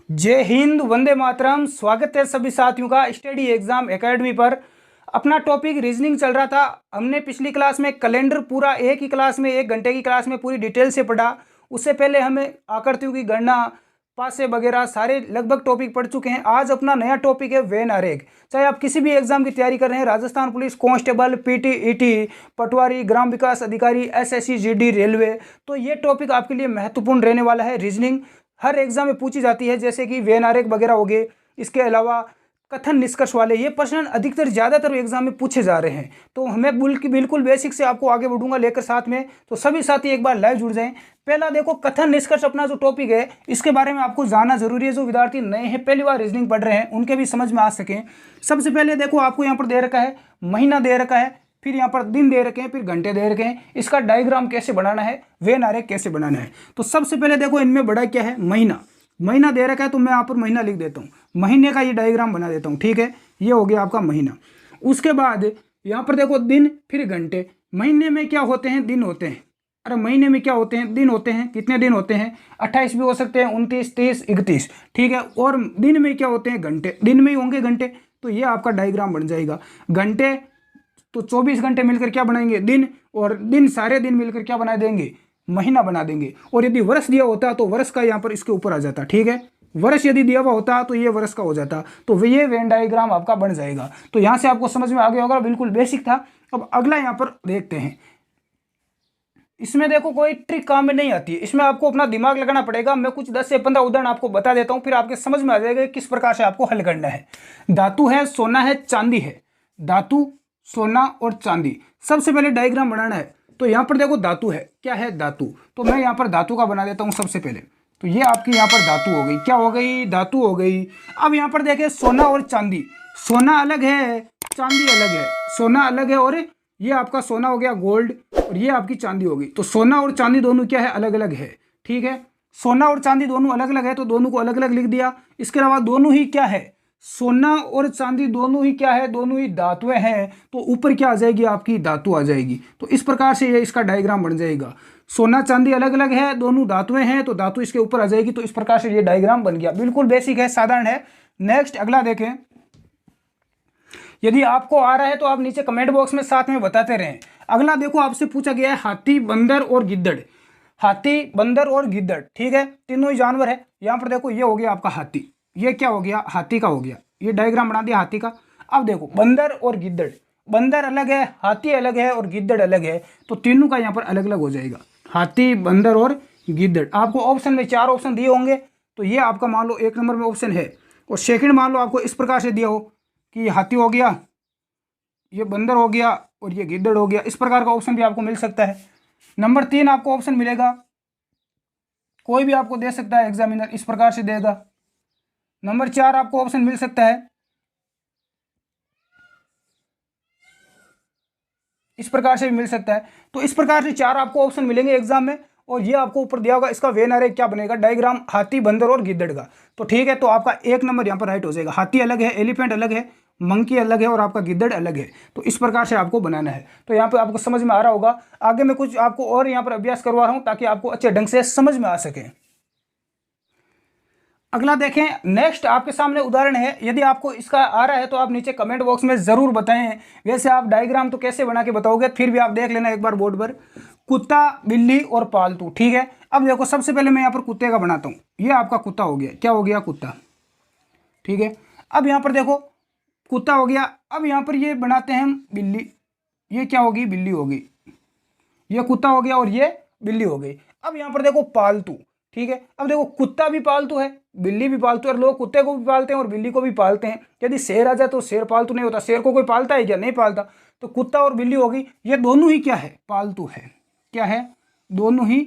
जय हिंद, वंदे मातरम। स्वागत है सभी साथियों का स्टडी एग्जाम एकेडमी पर। अपना टॉपिक रीजनिंग चल रहा था। हमने पिछली क्लास में कैलेंडर पूरा एक ही क्लास में 1 घंटे की क्लास में पूरी डिटेल से पढ़ा। उससे पहले हमें आकृतियों की गणना, पासे वगैरह सारे लगभग टॉपिक पढ़ चुके हैं। आज अपना नया टॉपिक है वेन आरेख। चाहे आप किसी भी एग्जाम की तैयारी कर रहे हैं, Rajasthan police constable, PT, ET, patwari, ग्राम विकास अधिकारी, एसएससी, जीडी, रेलवे, तो ये टॉपिक आपके लिए महत्वपूर्ण रहने वाला है। रीजनिंग हर एग्जाम में पूछी जाती है, जैसे कि वेन आरेख वगैरह हो गए। इसके अलावा कथन निष्कर्ष वाले ये प्रश्न अधिकतर ज़्यादातर एग्जाम में पूछे जा रहे हैं। तो हमें बिल्कुल बेसिक से आपको आगे बढ़ूंगा लेकर साथ में। तो सभी साथी एक बार लाइव जुड़ जाएं। पहला देखो, कथन निष्कर्ष अपना जो टॉपिक है, इसके बारे में आपको जानना जरूरी है। जो विद्यार्थी नए हैं, पहली बार रीजनिंग पढ़ रहे हैं, उनके भी समझ में आ सके। सबसे पहले देखो, आपको यहाँ पर दे रखा है महीना, दे रखा है, फिर यहाँ पर दिन दे रखे हैं, फिर घंटे दे रखे हैं। इसका डायग्राम कैसे बनाना है, वेन आरेख कैसे बनाना है। तो सबसे पहले देखो, इनमें बड़ा क्या है, महीना। महीना दे रखा है तो मैं यहाँ पर महीना लिख देता हूँ, महीने का ये डायग्राम बना देता हूँ। ठीक है, ये हो गया आपका महीना। उसके बाद यहाँ पर देखो दिन, फिर घंटे। महीने में क्या होते हैं, दिन होते हैं। अरे महीने में क्या होते हैं, दिन होते हैं। कितने दिन होते हैं, 28 भी हो सकते हैं, 29, 30, 31। ठीक है, और दिन में क्या होते हैं, घंटे। दिन में ही होंगे घंटे। तो ये आपका डायग्राम बन जाएगा। घंटे तो 24 घंटे मिलकर क्या बनाएंगे, दिन। और दिन, सारे दिन मिलकर क्या बना देंगे, महीना बना देंगे। और यदि वर्ष दिया होता तो वर्ष का यहाँ पर इसके ऊपर आ जाता। ठीक है, वर्ष यदि दिया हुआ होता तो ये वर्ष का हो जाता। तो ये वेन डायग्राम आपका बन जाएगा। तो यहाँ से आपको समझ में आ गया होगा, बिल्कुल बेसिक था। अब अगला यहाँ पर देखते हैं। इसमें देखो कोई ट्रिक काम में नहीं आती है, इसमें आपको अपना दिमाग लगाना पड़ेगा। मैं कुछ 10 से 15 उदाहरण आपको बता देता हूँ, फिर आपके समझ में आ जाएगा किस प्रकार से आपको हल करना है। धातु है, सोना है, चांदी है। धातु, सोना और चांदी। सबसे पहले डायग्राम बनाना है। तो यहाँ पर देखो धातु है, क्या है, धातु। तो मैं यहाँ पर धातु का बना देता हूँ सबसे पहले। तो ये आपकी यहाँ पर धातु हो गई, क्या हो गई, धातु हो गई। अब यहाँ पर देखें सोना और चांदी। सोना अलग है, चांदी अलग है। सोना अलग है, और ये आपका सोना हो गया गोल्ड, और ये आपकी चांदी होगी। तो सोना और चांदी दोनों क्या है, अलग अलग है। ठीक है, सोना और चांदी दोनों अलग अलग है, तो दोनों को अलग अलग लिख दिया। इसके अलावा दोनों ही क्या है, सोना और चांदी दोनों ही क्या है, दोनों ही धातुएं हैं। तो ऊपर क्या आ जाएगी, आपकी धातु आ जाएगी। तो इस प्रकार से ये इसका डायग्राम बन जाएगा। सोना चांदी अलग अलग है, दोनों धातुएं हैं, तो धातु इसके ऊपर आ जाएगी। तो इस प्रकार से ये डायग्राम बन गया। बिल्कुल बेसिक है, साधारण है। नेक्स्ट अगला देखें। यदि आपको आ रहा है तो आप नीचे कमेंट बॉक्स में साथ में बताते रहें। अगला देखो, आपसे पूछा गया है हाथी, बंदर और गिद्दड़। हाथी, बंदर और गिद्दड़, ठीक है, तीनों ही जानवर है। यहाँ पर देखो, ये हो गया आपका हाथी, ये क्या हो गया, हाथी का हो गया। ये डायग्राम बना दिया हाथी का। अब देखो बंदर और गिद्दड़। बंदर अलग है, हाथी अलग है, और गिद्दड़ अलग है। तो तीनों का यहाँ पर अलग अलग हो जाएगा, हाथी, बंदर और गिद्दड़। आपको ऑप्शन में 4 ऑप्शन दिए होंगे। तो ये आपका मान लो 1 नंबर में ऑप्शन है, और सेकंड मान लो आपको इस प्रकार से दिया हो कि ये हाथी हो गया, ये बंदर हो गया, और ये गिद्दड़ हो गया। इस प्रकार का ऑप्शन भी आपको मिल सकता है। नंबर 3 आपको ऑप्शन मिलेगा, कोई भी आपको दे सकता है, एग्जामिनर इस प्रकार से देगा। नंबर 4 आपको ऑप्शन मिल सकता है इस प्रकार से भी मिल सकता है। तो इस प्रकार से 4 आपको ऑप्शन मिलेंगे एग्जाम में। और ये आपको ऊपर दिया होगा, इसका वेन आरेख क्या बनेगा, डायग्राम हाथी, बंदर और गिद्दड़ का। तो ठीक है, तो आपका 1 नंबर यहाँ पर राइट हो जाएगा। हाथी अलग है, एलिफेंट अलग है, मंकी अलग है, और आपका गिद्दड़ अलग है। तो इस प्रकार से आपको बनाना है। तो यहाँ पे आपको समझ में आ रहा होगा। आगे मैं कुछ आपको और यहाँ पर अभ्यास करवा रहा हूँ, ताकि आपको अच्छे ढंग से समझ में आ सके। अगला देखें। नेक्स्ट आपके सामने उदाहरण है। यदि आपको इसका आ रहा है तो आप नीचे कमेंट बॉक्स में जरूर बताएं। वैसे आप डायग्राम तो कैसे बना के बताओगे, फिर भी आप देख लेना एक बार बोर्ड पर। कुत्ता, बिल्ली और पालतू। ठीक है, अब देखो सबसे पहले मैं यहाँ पर कुत्ते का बनाता हूँ। ये आपका कुत्ता हो गया, क्या हो गया, कुत्ता। ठीक है, अब यहाँ पर देखो कुत्ता हो गया। अब यहाँ पर ये बनाते हैं हम बिल्ली। ये क्या होगी, बिल्ली होगी। ये कुत्ता हो गया, और ये बिल्ली हो गई। अब यहाँ पर देखो पालतू। ठीक है, अब देखो कुत्ता भी पालतू है, बिल्ली भी पालतू है, और लोग कुत्ते को भी पालते हैं और बिल्ली को भी पालते हैं। यदि शेर आ जाए तो शेर पालतू नहीं होता। शेर को कोई पालता है क्या, नहीं पालता। तो कुत्ता और बिल्ली होगी, ये दोनों ही क्या है, पालतू है। क्या है, दोनों ही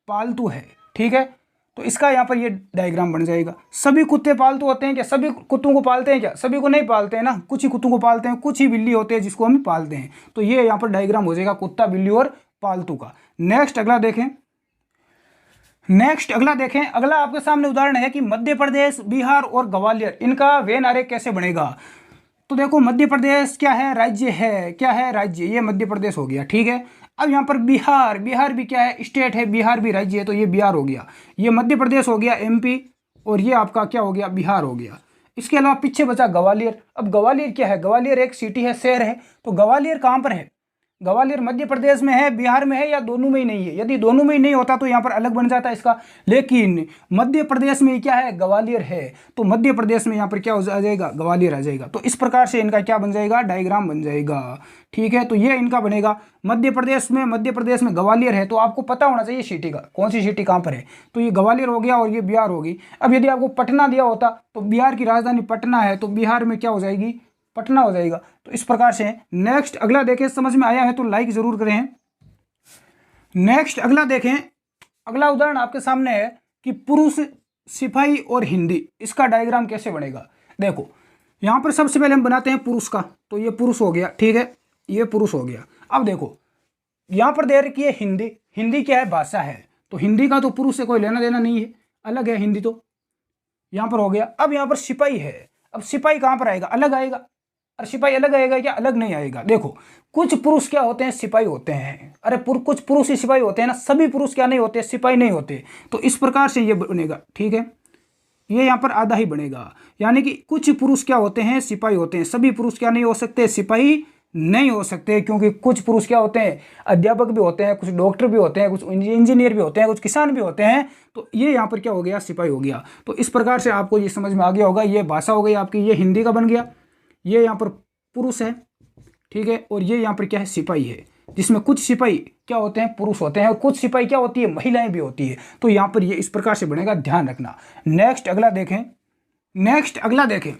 पालतू है। ठीक है, तो इसका यहाँ पर ये डायग्राम बन जाएगा। सभी कुत्ते पालतू होते हैं क्या, सभी कुत्तों को पालते हैं क्या, सभी को नहीं पालते हैं ना, कुछ ही कुत्तों को पालते हैं, कुछ ही बिल्ली होते हैं जिसको हम पालते हैं। तो ये यहाँ पर डायग्राम हो जाएगा कुत्ता, बिल्ली और पालतू का। नेक्स्ट अगला देखें। अगला आपके सामने उदाहरण है कि मध्य प्रदेश, बिहार और ग्वालियर, इनका वेन आरेख कैसे बनेगा। तो देखो मध्य प्रदेश क्या है, राज्य है। क्या है, राज्य। ये मध्य प्रदेश हो गया। ठीक है, अब यहाँ पर बिहार, बिहार भी क्या है, स्टेट है। बिहार भी राज्य है, तो ये बिहार हो गया। ये मध्य प्रदेश हो गया, एमपी, और ये आपका क्या हो गया, बिहार हो गया। इसके अलावा पीछे बचा ग्वालियर। अब ग्वालियर क्या है, ग्वालियर एक सिटी है, शहर है। तो ग्वालियर कहाँ पर है, ग्वालियर मध्य प्रदेश में है, बिहार में है, या दोनों में ही नहीं है। यदि दोनों में ही नहीं होता तो यहाँ पर अलग बन जाता इसका, लेकिन मध्य प्रदेश में क्या है, ग्वालियर है, तो मध्य प्रदेश में यहाँ पर क्या हो जाएगा, ग्वालियर आ जाएगा। तो इस प्रकार से इनका क्या बन जाएगा, डायग्राम बन जाएगा। ठीक है, तो ये इनका बनेगा। मध्य प्रदेश में ग्वालियर है, तो आपको पता होना चाहिए सिटी का, कौन सी सिटी कहाँ पर है। तो ये ग्वालियर हो गया और ये बिहार होगी। अब यदि आपको पटना दिया होता तो बिहार की राजधानी पटना है, तो बिहार में क्या हो जाएगी, पटना हो जाएगा। तो इस प्रकार से नेक्स्ट अगला देखें, समझ में आया है तो लाइक जरूर करें। नेक्स्ट अगला देखें, अगला उदाहरण आपके सामने है कि पुरुष, सिपाही और हिंदी, इसका डायग्राम कैसे बनेगा। देखो यहां पर सबसे पहले हम बनाते हैं पुरुष का, तो ये पुरुष हो गया। ठीक है, ये पुरुष हो गया। अब देखो यहां पर दे रखी है हिंदी। हिंदी क्या है, भाषा है, तो हिंदी का तो पुरुष से कोई लेना देना नहीं है, अलग है हिंदी, तो यहां पर हो गया। अब यहां पर सिपाही है। अब सिपाही कहां पर आएगा, अलग आएगा। और सिपाही अलग आएगा क्या, अलग नहीं आएगा। देखो कुछ पुरुष क्या होते हैं, सिपाही होते हैं। अरे कुछ पुरुष ही सिपाही होते हैं ना, सभी पुरुष क्या नहीं होते, सिपाही नहीं होते। तो इस प्रकार से ये बनेगा। ठीक है, ये यहाँ पर आधा ही बनेगा, यानी कि कुछ पुरुष क्या होते हैं, सिपाही होते हैं। सभी पुरुष क्या नहीं हो सकते, सिपाही नहीं हो सकते, क्योंकि कुछ पुरुष क्या होते हैं, अध्यापक भी होते हैं, कुछ डॉक्टर भी होते हैं, कुछ इंजीनियर भी होते हैं, कुछ किसान भी होते हैं। तो ये यहाँ पर क्या हो गया, सिपाही हो गया। तो इस प्रकार से आपको ये समझ में आ गया होगा। ये भाषा हो गई आपकी, ये हिंदी का बन गया, ये यहाँ पर पुरुष है। ठीक है, और ये यहाँ पर क्या है, सिपाही है, जिसमें कुछ सिपाही क्या होते हैं, पुरुष होते हैं, और कुछ सिपाही क्या होती है, महिलाएं भी होती है। तो यहाँ पर ये इस प्रकार से बनेगा, ध्यान रखना। नेक्स्ट अगला देखें, नेक्स्ट अगला देखें।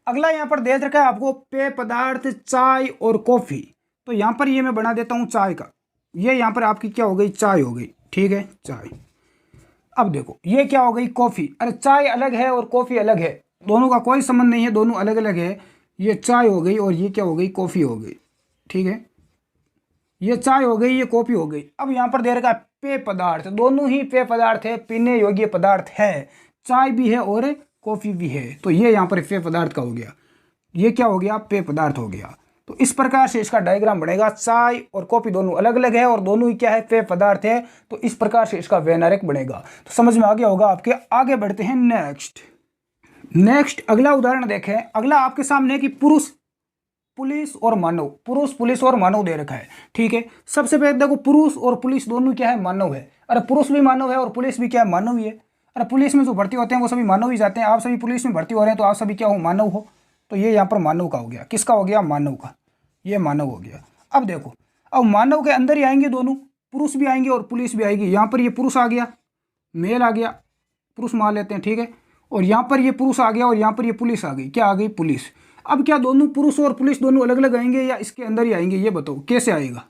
अगला यहाँ पर दे रखा है आपको पेय पदार्थ, चाय और कॉफी। तो यहाँ पर ये मैं बना देता हूँ चाय का। ये यहाँ पर आपकी क्या हो गई, चाय हो गई। ठीक है, चाय। अब देखो ये क्या हो गई, कॉफी। अरे चाय अलग है और कॉफी अलग है, दोनों का कोई संबंध नहीं है, दोनों अलग अलग है। ये चाय हो गई और ये क्या हो गई, कॉफी हो गई। ठीक है, ये चाय हो गई, ये कॉफी हो गई। अब यहाँ पर दे रखा है पेय पदार्थ, दोनों ही पेय पदार्थ है, पीने योग्य पदार्थ है, चाय भी है और कॉफी भी है। तो ये यहाँ पर पेय पदार्थ का हो गया, ये क्या हो गया, पेय पदार्थ हो गया। तो इस प्रकार से इसका डायग्राम बनेगा। चाय और कॉफी दोनों अलग अलग है और दोनों ही क्या है, पेय पदार्थ है। तो इस प्रकार से इसका व्यवहारिक बनेगा। तो समझ में आ गया होगा आपके। आगे बढ़ते हैं नेक्स्ट अगला उदाहरण देखें। अगला आपके सामने है कि पुरुष, पुलिस और मानव। पुरुष, पुलिस और मानव दे रखा है। ठीक है, सबसे पहले देखो पुरुष और पुलिस दोनों क्या है, मानव है। अरे पुरुष भी मानव है और पुलिस भी क्या है, मानव ही है। अरे पुलिस में जो भर्ती होते हैं वो सभी मानव ही जाते हैं। आप सभी पुलिस में भर्ती हो रहे हैं तो आप सभी क्या हो, मानव हो। तो ये यहाँ पर मानव का हो गया। किसका हो गया, मानव का। ये मानव हो गया। अब देखो, अब मानव के अंदर ही आएंगे दोनों, पुरुष भी आएंगे और पुलिस भी आएगी। यहाँ पर ये पुरुष आ गया, मेल आ गया, पुरुष मान लेते हैं। ठीक है, और यहाँ पर ये पुरुष आ गया और यहाँ पर ये पुलिस आ गई। क्या आ गई, पुलिस। अब क्या दोनों पुरुष और पुलिस दोनों अलग अलग आएंगे या इसके अंदर ही आएंगे, ये बताओ कैसे आएगा।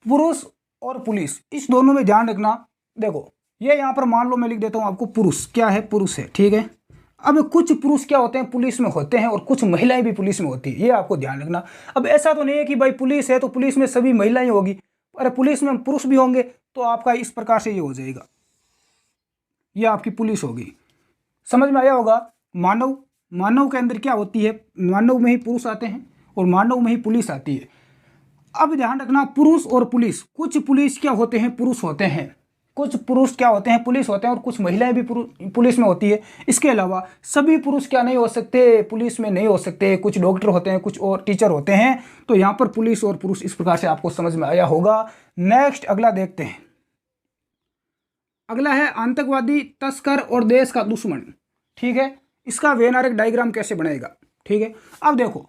पुरुष और पुलिस इस दोनों में ध्यान रखना। देखो ये यहाँ पर मान लो मैं लिख देता हूँ आपको, पुरुष क्या है, पुरुष है। ठीक है, अब कुछ पुरुष क्या होते हैं, पुलिस में होते हैं और कुछ महिलाएं भी पुलिस में होती है, ये आपको ध्यान रखना। अब ऐसा तो नहीं है कि भाई पुलिस है तो पुलिस में सभी महिलाएं होगी। अरे पुलिस में पुरुष भी होंगे, तो आपका इस प्रकार से ये हो जाएगा, ये आपकी पुलिस होगी। समझ में आया होगा। मानव, मानव के अंदर क्या होती है, मानव में ही पुरुष आते हैं और मानव में ही पुलिस आती है। अब ध्यान रखना, पुरुष और पुलिस, कुछ पुलिस क्या होते हैं, पुरुष होते हैं, कुछ पुरुष क्या होते हैं, पुलिस होते हैं, और कुछ महिलाएं भी पुलिस में होती है। इसके अलावा सभी पुरुष क्या नहीं हो सकते, पुलिस में नहीं हो सकते। कुछ डॉक्टर होते हैं, कुछ और टीचर होते हैं। तो यहाँ पर पुलिस और पुरुष इस प्रकार से आपको समझ में आया होगा। नेक्स्ट अगला देखते हैं। अगला है आतंकवादी, तस्कर और देश का दुश्मन। ठीक है, इसका व्यवहारिक डायग्राम कैसे बनेगा। ठीक है, अब देखो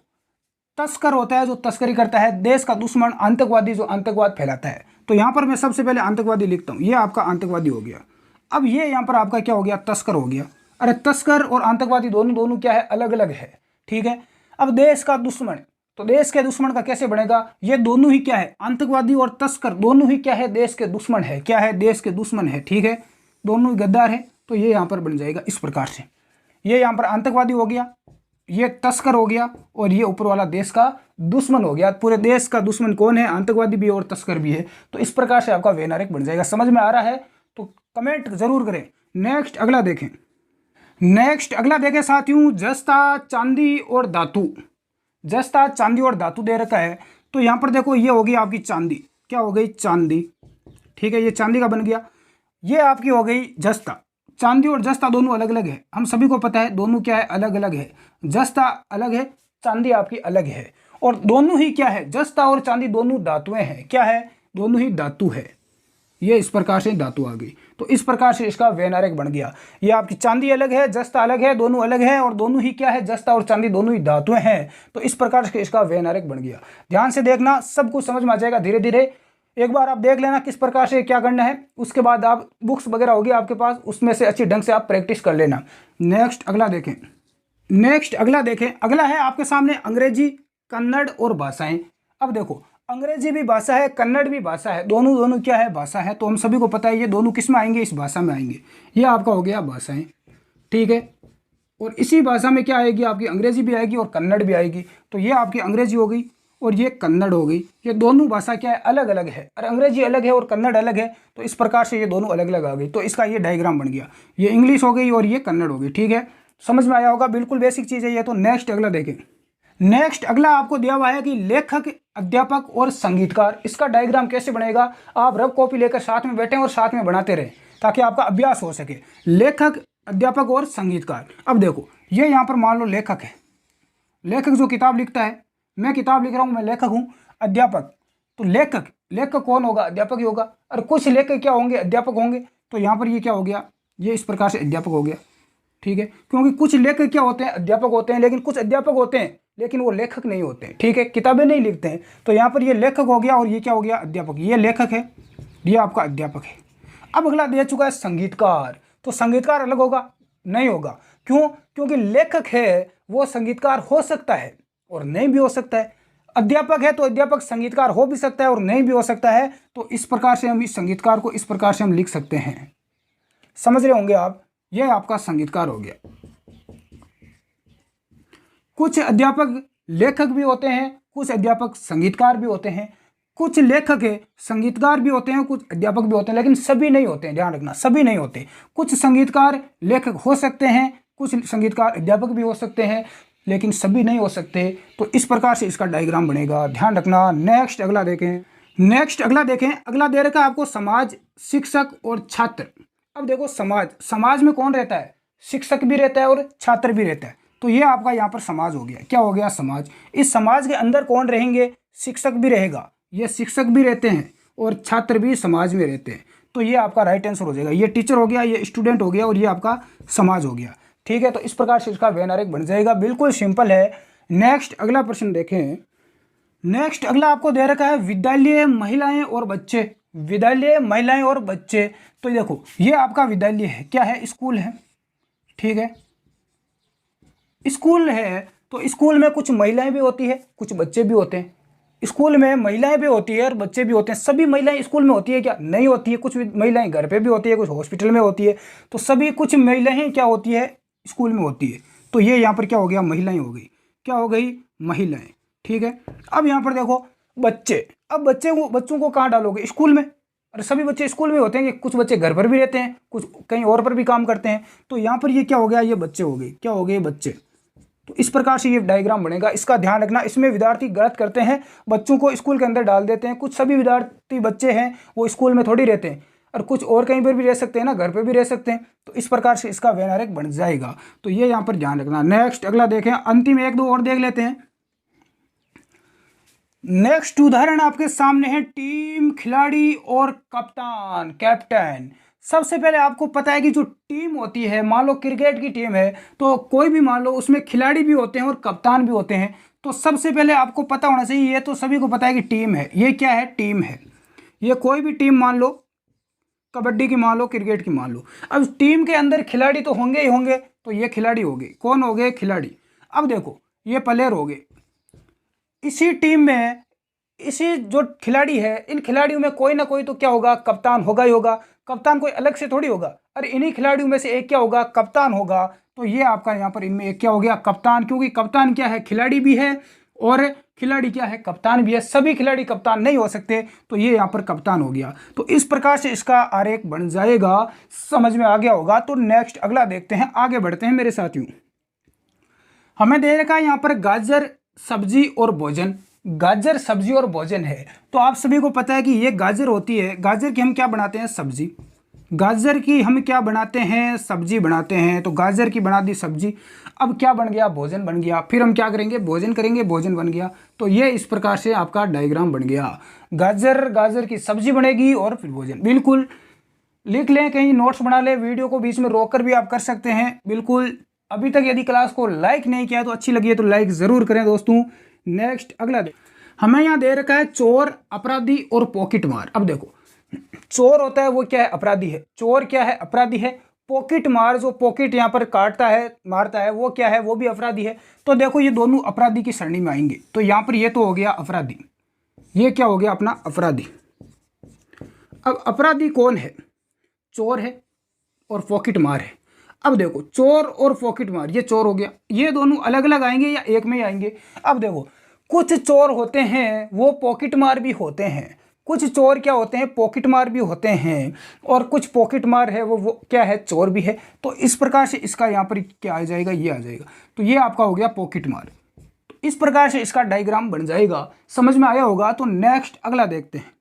तस्कर होता है जो तस्करी करता है, देश का दुश्मन आतंकवादी जो आतंकवाद फैलाता है। तो यहाँ पर मैं सबसे पहले आतंकवादी लिखता हूँ, ये आपका आतंकवादी हो गया। अब ये यहाँ पर आपका क्या हो गया, तस्कर हो गया। अरे तस्कर और आतंकवादी दोनों क्या है, अलग अलग है। ठीक है, अब देश का दुश्मन, तो देश के दुश्मन का कैसे बनेगा, ये दोनों ही क्या है, आतंकवादी और तस्कर दोनों ही क्या है, देश के दुश्मन है। क्या है, देश के दुश्मन है। ठीक है, दोनों ही गद्दार है। तो ये यहाँ पर बन जाएगा इस प्रकार से। ये यहाँ पर आतंकवादी हो गया, ये तस्कर हो गया, और ये ऊपर वाला देश का दुश्मन हो गया। पूरे देश का दुश्मन कौन है, आतंकवादी भी है और तस्कर भी है। तो इस प्रकार से आपका व्यवहारिक बन जाएगा। समझ में आ रहा है तो कमेंट जरूर करें। नेक्स्ट अगला देखें। नेक्स्ट अगला देखें साथियों, जस्ता, चांदी और धातु। जस्ता, चांदी और धातु दे रखा है। तो यहाँ पर देखो ये होगी आपकी चांदी। क्या हो गई, चांदी। ठीक है, ये चांदी का बन गया। ये आपकी हो गई जस्ता, चांदी और जस्ता दोनों अलग अलग है, हम सभी को पता है दोनों क्या है, अलग अलग है। जस्ता अलग है, चांदी आपकी अलग है, और दोनों ही क्या है, जस्ता और चांदी दोनों धातुएं हैं। क्या है, दोनों ही धातु है। ये इस प्रकार से धातु आ गई, तो इस प्रकार से इसका व्यनारक बन गया। ये आपकी चांदी अलग है, जस्ता अलग है, दोनों अलग है, और दोनों ही क्या है, जस्ता और चांदी दोनों ही धातुएं हैं। तो इस प्रकार से इसका व्यनारक बन गया। ध्यान से देखना, सब कुछ समझ में आ जाएगा धीरे धीरे। एक बार आप देख लेना किस प्रकार से क्या करना है, उसके बाद आप बुक्स वगैरह होगी आपके पास, उसमें से अच्छी ढंग से आप प्रैक्टिस कर लेना। नेक्स्ट अगला देखें, अगला है आपके सामने अंग्रेजी, कन्नड़ और भाषाएं। अब देखो, अंग्रेजी भी भाषा है, कन्नड़ भी भाषा है, दोनों क्या है, भाषा है। तो हम सभी को पता है ये दोनों किस में आएंगे, इस भाषा में आएंगे। ये आपका हो गया भाषाएं, ठीक है। और इसी भाषा में क्या आएगी, आपकी अंग्रेजी भी आएगी और कन्नड़ भी आएगी। तो ये आपकी अंग्रेजी हो गई और ये कन्नड़ हो गई। ये दोनों भाषा क्या है, अलग अलग है, और अंग्रेजी अलग है और कन्नड़ अलग है। तो इस प्रकार से ये दोनों अलग अलग आ गई। तो इसका ये डायग्राम बन गया। ये इंग्लिश हो गई और ये कन्नड़ हो गई, ठीक है। समझ में आया होगा, बिल्कुल बेसिक चीज़ है ये। तो नेक्स्ट अगला देखें। नेक्स्ट अगला आपको दिया हुआ है कि लेखक, अध्यापक और संगीतकार। इसका डायग्राम कैसे बनेगा, आप रफ कॉपी लेकर साथ में बैठें और साथ में बनाते रहें ताकि आपका अभ्यास हो सके। लेखक, अध्यापक और संगीतकार। अब देखो, ये यहाँ पर मान लो लेखक है, लेखक जो किताब लिखता है, मैं किताब लिख रहा हूँ, मैं लेखक हूँ। अध्यापक, तो लेखक कौन होगा, अध्यापक ही होगा। और कुछ लेखक क्या होंगे, अध्यापक होंगे। तो यहाँ पर ये क्या हो गया, ये इस प्रकार से अध्यापक हो गया, ठीक है। क्योंकि कुछ लेखक क्या होते हैं, अध्यापक होते हैं, लेकिन कुछ अध्यापक होते हैं लेकिन वो लेखक नहीं होते हैं, ठीक है, किताबें नहीं लिखते हैं। तो यहाँ पर ये लेखक हो गया और ये क्या हो गया, अध्यापक। ये लेखक है, ये आपका अध्यापक है। अब अगला दे चुका है संगीतकार। तो संगीतकार अलग होगा, नहीं होगा। क्यों, क्योंकि लेखक है वो संगीतकार हो सकता है और नहीं भी हो सकता है। अध्यापक है तो अध्यापक संगीतकार हो भी सकता है और नहीं भी हो सकता है। तो इस प्रकार से हम इस संगीतकार को इस प्रकार से हम लिख सकते हैं, समझ रहे होंगे आप। यह आपका संगीतकार हो गया। कुछ अध्यापक लेखक भी होते हैं, कुछ अध्यापक संगीतकार भी होते हैं। कुछ लेखक है संगीतकार भी होते हैं, कुछ अध्यापक भी होते हैं, लेकिन सभी नहीं होते हैं। ध्यान रखना, सभी नहीं होते। कुछ संगीतकार लेखक हो सकते हैं, कुछ संगीतकार अध्यापक भी हो सकते हैं, लेकिन सभी नहीं हो सकते। तो इस प्रकार से इसका डायग्राम बनेगा, ध्यान रखना। नेक्स्ट अगला देखें। अगला दे रखा है आपको समाज, शिक्षक और छात्र। अब देखो, समाज में कौन रहता है, शिक्षक भी रहता है और छात्र भी रहता है। तो ये आपका यहाँ पर समाज हो गया। क्या हो गया, समाज। इस समाज के अंदर कौन रहेंगे, शिक्षक भी रहेगा, ये शिक्षक भी रहते हैं और छात्र भी समाज में रहते हैं। तो ये आपका राइट आंसर हो जाएगा। ये टीचर हो गया, ये स्टूडेंट हो गया और ये आपका समाज हो गया, ठीक है। तो इस प्रकार से इसका व्यनारक बन जाएगा, बिल्कुल सिंपल है। नेक्स्ट अगला प्रश्न देखें। नेक्स्ट अगला आपको दे रखा है विद्यालय, महिलाएं और बच्चे। विद्यालय, महिलाएं और बच्चे। तो देखो, ये आपका विद्यालय है, क्या है, स्कूल है, ठीक है। स्कूल है तो स्कूल में कुछ महिलाएं भी होती है, कुछ बच्चे भी होते हैं। स्कूल में महिलाएं भी होती है और बच्चे भी होते हैं। सभी महिलाएं स्कूल में होती है क्या, नहीं होती है। कुछ महिलाएं घर पे भी होती है, कुछ हॉस्पिटल में होती है। तो सभी कुछ महिलाएं क्या होती है, स्कूल में होती है। तो ये यहाँ पर क्या हो गया, महिलाएं हो गई। क्या हो गई, महिलाएं, ठीक है। अब यहाँ पर देखो बच्चे। अब बच्चों को कहाँ डालोगे, स्कूल में। और सभी बच्चे स्कूल में होते हैं कि कुछ बच्चे घर पर भी रहते हैं, कुछ कहीं और पर भी काम करते हैं। तो यहाँ पर ये क्या हो गया, ये बच्चे हो गए। क्या हो गए, बच्चे। तो इस प्रकार से ये डायग्राम बनेगा। इसका ध्यान रखना, इसमें विद्यार्थी गलत करते हैं, बच्चों को स्कूल के अंदर डाल देते हैं। कुछ सभी विद्यार्थी बच्चे हैं वो स्कूल में थोड़ी रहते हैं, और कुछ और कहीं पर भी रह सकते हैं ना, घर पे भी रह सकते हैं। तो इस प्रकार से इसका व्यनारक बन जाएगा। तो ये यहाँ पर ध्यान रखना। नेक्स्ट अगला देखें, अंतिम एक दो और देख लेते हैं। नेक्स्ट उदाहरण आपके सामने है टीम, खिलाड़ी और कप्तान, कैप्टन। सबसे पहले आपको पता है कि जो टीम होती है, मान लो क्रिकेट की टीम है, तो कोई भी मान लो उसमें खिलाड़ी भी होते हैं और कप्तान भी होते हैं। तो सबसे पहले आपको पता होना चाहिए, ये तो सभी को पता है कि टीम है। ये क्या है, टीम है। ये कोई भी टीम मान लो, कबड्डी की मान लो, क्रिकेट की मान लो। अब टीम के अंदर खिलाड़ी तो होंगे ही होंगे। तो ये खिलाड़ी हो गए। कौन हो गए, खिलाड़ी। अब देखो, ये प्लेयर हो गए। इसी टीम में इसी जो खिलाड़ी है, इन खिलाड़ियों में कोई ना कोई तो क्या होगा, कप्तान होगा ही होगा। कप्तान कोई अलग से थोड़ी होगा। अरे इन्हीं खिलाड़ियों में से एक क्या होगा, कप्तान होगा। तो ये आपका यहाँ पर इनमें एक क्या हो गया, कप्तान। क्योंकि कप्तान क्या है, खिलाड़ी भी है और खिलाड़ी क्या है, कप्तान भी है। सभी खिलाड़ी कप्तान नहीं हो सकते। तो ये यहाँ पर कप्तान हो गया। तो इस प्रकार से इसका आरेख बन जाएगा। समझ में आ गया होगा। तो नेक्स्ट अगला देखते हैं, आगे बढ़ते हैं मेरे साथियों। हमें दे रखा है यहाँ पर गाजर, सब्जी और भोजन। गाजर, सब्जी और भोजन है। तो आप सभी को पता है कि ये गाजर होती है, गाजर की हम क्या बनाते हैं, सब्जी, गाजर की हम क्या बनाते हैं, सब्जी बनाते हैं। तो गाजर की बना दी सब्जी, अब क्या बन गया, भोजन बन गया। फिर हम क्या करेंगे, भोजन करेंगे, भोजन बन गया। तो ये इस प्रकार से आपका डायग्राम बन गया। गाजर की सब्जी बनेगी और फिर भोजन। बिल्कुल लिख लें, कहीं नोट्स बना लें, वीडियो को बीच में रोक कर भी आप कर सकते हैं। बिल्कुल अभी तक यदि क्लास को लाइक नहीं किया तो अच्छी लगी है तो लाइक ज़रूर करें दोस्तों। नेक्स्ट अगला हमें यहाँ दे रखा है चोर, अपराधी और पॉकेट मार। अब देखो, चोर होता है वो क्या है, अपराधी है। चोर क्या है, अपराधी है। पॉकेट मार, जो पॉकेट यहाँ पर काटता है, मारता है, वो क्या है, वो भी अपराधी है। तो देखो ये दोनों अपराधी की श्रेणी में आएंगे। तो यहाँ पर ये तो हो गया अपराधी, ये क्या हो गया अपना अपराधी। अब अपराधी कौन है, चोर है और पॉकेट मार है। अब देखो चोर और पॉकेट मार, ये चोर हो गया। ये दोनों अलग अलग आएंगे या एक में ही आएंगे। अब देखो कुछ चोर होते हैं वो पॉकेट मार भी होते हैं, कुछ चोर क्या होते हैं, पॉकेट मार भी होते हैं, और कुछ पॉकेट मार है वो क्या है, चोर भी है। तो इस प्रकार से इसका यहाँ पर क्या आ जाएगा, ये आ जाएगा। तो ये आपका हो गया पॉकेट मार। तो इस प्रकार से इसका डायग्राम बन जाएगा। समझ में आया होगा। तो नेक्स्ट अगला देखते हैं।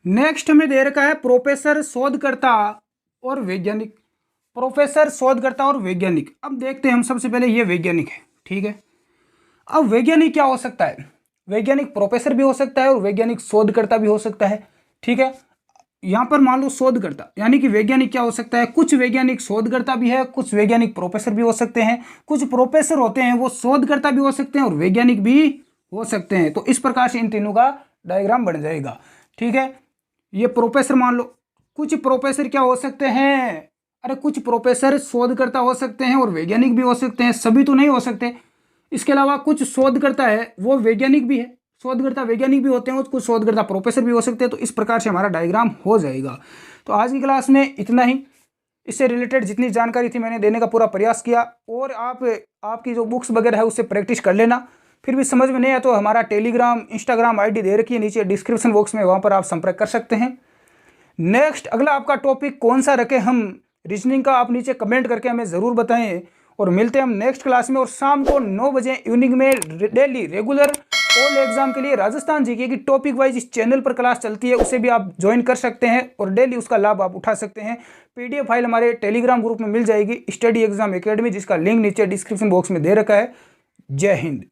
नेक्स्ट हमें दे रखा है प्रोफेसर, शोधकर्ता और वैज्ञानिक। प्रोफेसर, शोधकर्ता और वैज्ञानिक। अब देखते हैं हम सबसे पहले ये वैज्ञानिक है, ठीक है। अब वैज्ञानिक क्या हो सकता है, वैज्ञानिक प्रोफेसर भी हो सकता है और वैज्ञानिक शोधकर्ता भी हो सकता है, ठीक है। यहाँ पर मान लो शोधकर्ता, यानी कि वैज्ञानिक क्या हो सकता है, कुछ वैज्ञानिक शोधकर्ता भी है, कुछ वैज्ञानिक प्रोफेसर भी हो सकते हैं, कुछ प्रोफेसर होते हैं वो शोधकर्ता भी हो सकते हैं और वैज्ञानिक भी हो सकते हैं। तो इस प्रकार से इन तीनों का डायग्राम बन जाएगा, ठीक है। ये प्रोफेसर मान लो, कुछ प्रोफेसर क्या हो सकते हैं, अरे कुछ प्रोफेसर शोधकर्ता हो सकते हैं और वैज्ञानिक भी हो सकते हैं, सभी तो नहीं हो सकते। इसके अलावा कुछ शोधकर्ता है वो वैज्ञानिक भी है, शोधकर्ता वैज्ञानिक भी होते हैं, और कुछ शोधकर्ता प्रोफेसर भी हो सकते हैं। तो इस प्रकार से हमारा डायग्राम हो जाएगा। तो आज की क्लास में इतना ही। इससे रिलेटेड जितनी जानकारी थी मैंने देने का पूरा प्रयास किया, और आपकी जो बुक्स वगैरह है उससे प्रैक्टिस कर लेना। फिर भी समझ में नहीं आया तो हमारा टेलीग्राम, इंस्टाग्राम आईडी दे रखी है नीचे डिस्क्रिप्शन बॉक्स में, वहाँ पर आप संपर्क कर सकते हैं। नेक्स्ट अगला आपका टॉपिक कौन सा रखें हम रीजनिंग का, आप नीचे कमेंट करके हमें ज़रूर बताएं। और मिलते हैं हम नेक्स्ट क्लास में। और शाम को 9 बजे इवनिंग में डेली रेगुलर ऑल एग्जाम के लिए राजस्थान जीके की टॉपिक वाइज इस चैनल पर क्लास चलती है, उसे भी आप ज्वाइन कर सकते हैं और डेली उसका लाभ आप उठा सकते हैं। पीडीएफ फाइल हमारे टेलीग्राम ग्रुप में मिल जाएगी, स्टडी एग्जाम एकेडमी, जिसका लिंक नीचे डिस्क्रिप्शन बॉक्स में दे रखा है। जय हिंद।